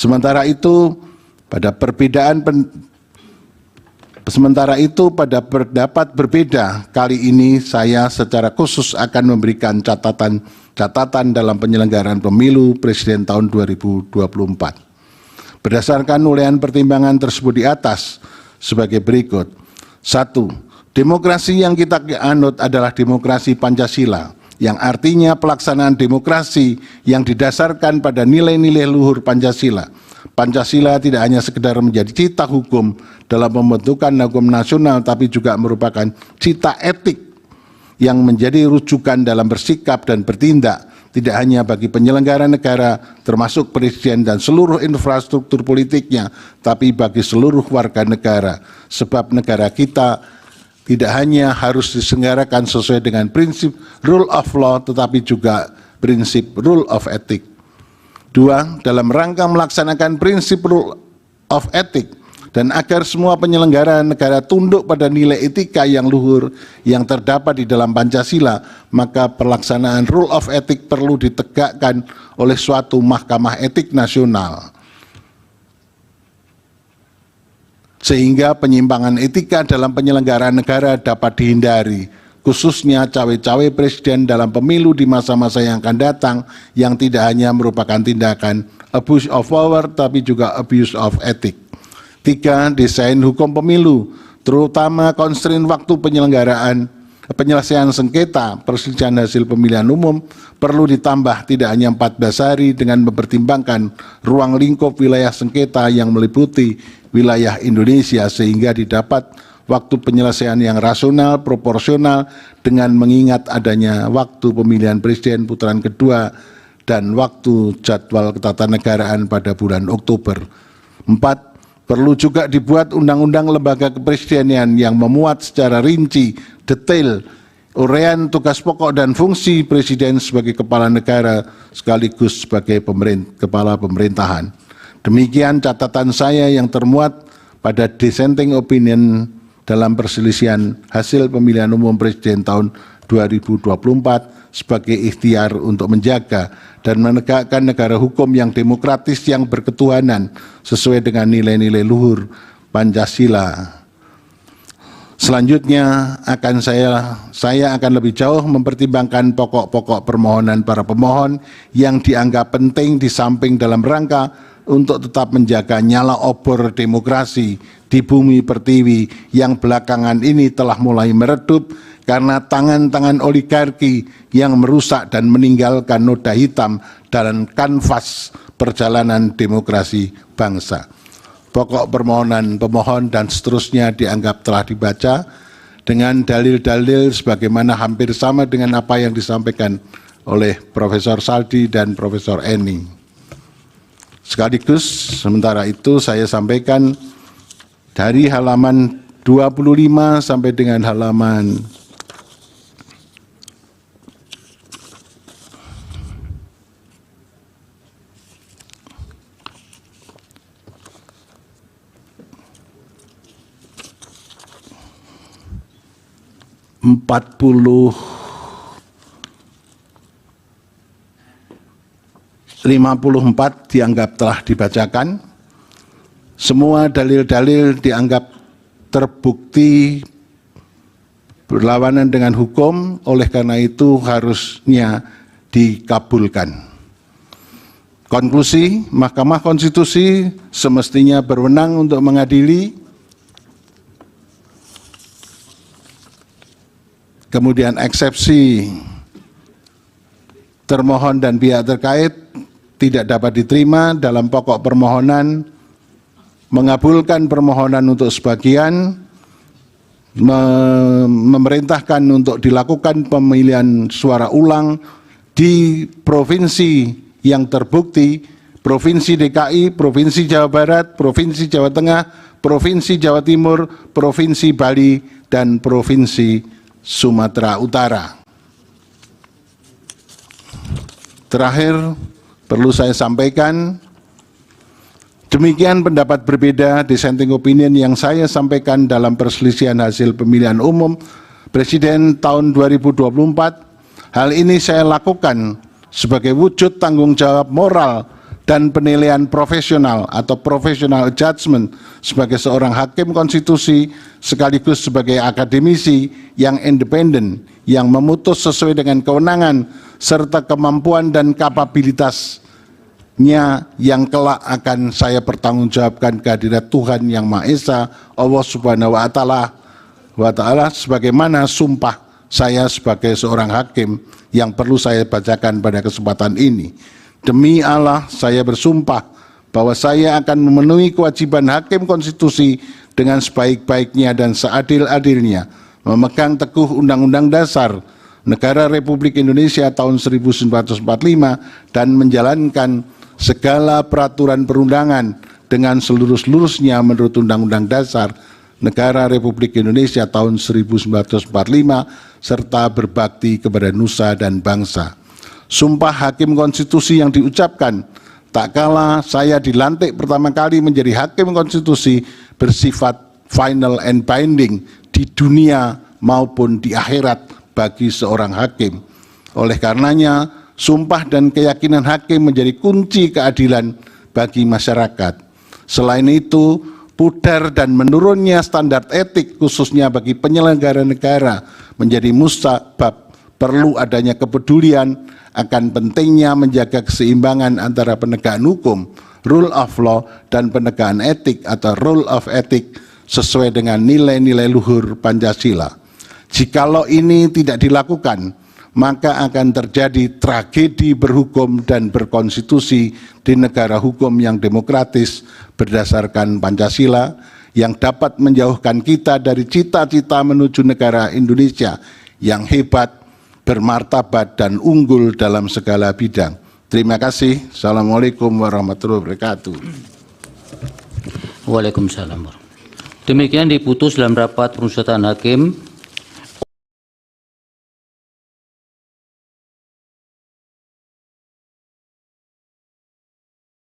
Sementara itu, pada pendapat berbeda, kali ini saya secara khusus akan memberikan catatan dalam penyelenggaraan pemilu presiden tahun 2024. Berdasarkan urean pertimbangan tersebut di atas sebagai berikut. 1. Demokrasi yang kita anut adalah demokrasi Pancasila, yang artinya pelaksanaan demokrasi yang didasarkan pada nilai-nilai luhur Pancasila. Pancasila tidak hanya sekedar menjadi cita hukum dalam pembentukan hukum nasional, tapi juga merupakan cita etik yang menjadi rujukan dalam bersikap dan bertindak, tidak hanya bagi penyelenggara negara, termasuk presiden dan seluruh infrastruktur politiknya, tapi bagi seluruh warga negara. Sebab negara kita tidak hanya harus diselenggarakan sesuai dengan prinsip rule of law, tetapi juga prinsip rule of ethic. 2. Dalam rangka melaksanakan prinsip rule of ethic dan agar semua penyelenggara negara tunduk pada nilai etika yang luhur yang terdapat di dalam Pancasila, maka pelaksanaan rule of ethic perlu ditegakkan oleh suatu mahkamah etik nasional, sehingga penyimpangan etika dalam penyelenggaraan negara dapat dihindari, khususnya cawe-cawe presiden dalam pemilu di masa-masa yang akan datang, yang tidak hanya merupakan tindakan abuse of power, tapi juga abuse of ethic. 3. Desain hukum pemilu, terutama konstrain waktu penyelesaian sengketa perselisihan hasil pemilihan umum, perlu ditambah tidak hanya 14 hari dengan mempertimbangkan ruang lingkup wilayah sengketa yang meliputi wilayah Indonesia, sehingga didapat waktu penyelesaian yang rasional, proporsional, dengan mengingat adanya waktu pemilihan presiden putaran kedua dan waktu jadwal ketatanegaraan pada bulan Oktober. 4. Perlu juga dibuat undang-undang lembaga kepresidenan yang memuat secara rinci, detail, urean tugas pokok dan fungsi presiden sebagai kepala negara sekaligus sebagai kepala pemerintahan. Demikian catatan saya yang termuat pada dissenting opinion dalam perselisihan hasil pemilihan umum presiden tahun 2024 sebagai ikhtiar untuk menjaga dan menegakkan negara hukum yang demokratis yang berketuhanan sesuai dengan nilai-nilai luhur Pancasila. Selanjutnya saya akan lebih jauh mempertimbangkan pokok-pokok permohonan para pemohon yang dianggap penting di samping dalam rangka untuk tetap menjaga nyala obor demokrasi di bumi pertiwi yang belakangan ini telah mulai meredup karena tangan-tangan oligarki yang merusak dan meninggalkan noda hitam dalam kanvas perjalanan demokrasi bangsa. Pokok permohonan pemohon dan seterusnya dianggap telah dibaca dengan dalil-dalil sebagaimana hampir sama dengan apa yang disampaikan oleh Profesor Saldi dan Profesor Eni. Sekaligus sementara itu saya sampaikan dari halaman 25 sampai dengan halaman 54 dianggap telah dibacakan. Semua dalil-dalil dianggap terbukti berlawanan dengan hukum, oleh karena itu harusnya dikabulkan. Konklusi, Mahkamah Konstitusi semestinya berwenang untuk mengadili, kemudian eksepsi termohon dan pihak terkait tidak dapat diterima dalam pokok permohonan, mengabulkan permohonan untuk sebagian, memerintahkan untuk dilakukan pemilihan suara ulang di provinsi yang terbukti, Provinsi DKI, Provinsi Jawa Barat, Provinsi Jawa Tengah, Provinsi Jawa Timur, Provinsi Bali, dan Provinsi Sumatera Utara. Terakhir, perlu saya sampaikan, demikian pendapat berbeda dissenting opinion yang saya sampaikan dalam perselisihan hasil pemilihan umum Presiden tahun 2024. Hal ini saya lakukan sebagai wujud tanggung jawab moral dan penilaian profesional atau professional judgment sebagai seorang hakim konstitusi sekaligus sebagai akademisi yang independen yang memutus sesuai dengan kewenangan serta kemampuan dan kapabilitasnya yang kelak akan saya pertanggungjawabkan kehadirat Tuhan Yang Maha Esa Allah Subhanahu wa taala sebagaimana sumpah saya sebagai seorang hakim yang perlu saya bacakan pada kesempatan ini. Demi Allah, saya bersumpah bahwa saya akan memenuhi kewajiban hakim konstitusi dengan sebaik-baiknya dan seadil-adilnya, memegang teguh Undang-Undang Dasar Negara Republik Indonesia tahun 1945 dan menjalankan segala peraturan perundangan dengan seluruh-seluruhnya menurut Undang-Undang Dasar Negara Republik Indonesia tahun 1945 serta berbakti kepada nusa dan bangsa. Sumpah hakim konstitusi yang diucapkan tak kala saya dilantik pertama kali menjadi hakim konstitusi bersifat final and binding di dunia maupun di akhirat bagi seorang hakim. Oleh karenanya, sumpah dan keyakinan hakim menjadi kunci keadilan bagi masyarakat. Selain itu, pudar dan menurunnya standar etik khususnya bagi penyelenggara negara menjadi musabab perlu adanya kepedulian akan pentingnya menjaga keseimbangan antara penegakan hukum, rule of law, dan penegakan etik atau rule of ethic sesuai dengan nilai-nilai luhur Pancasila. Jikalau ini tidak dilakukan, maka akan terjadi tragedi berhukum dan berkonstitusi di negara hukum yang demokratis berdasarkan Pancasila yang dapat menjauhkan kita dari cita-cita menuju negara Indonesia yang hebat, bermartabat dan unggul dalam segala bidang. Terima kasih. Assalamualaikum warahmatullahi wabarakatuh. Waalaikumsalam. Demikian diputus dalam rapat permusyawaratan hakim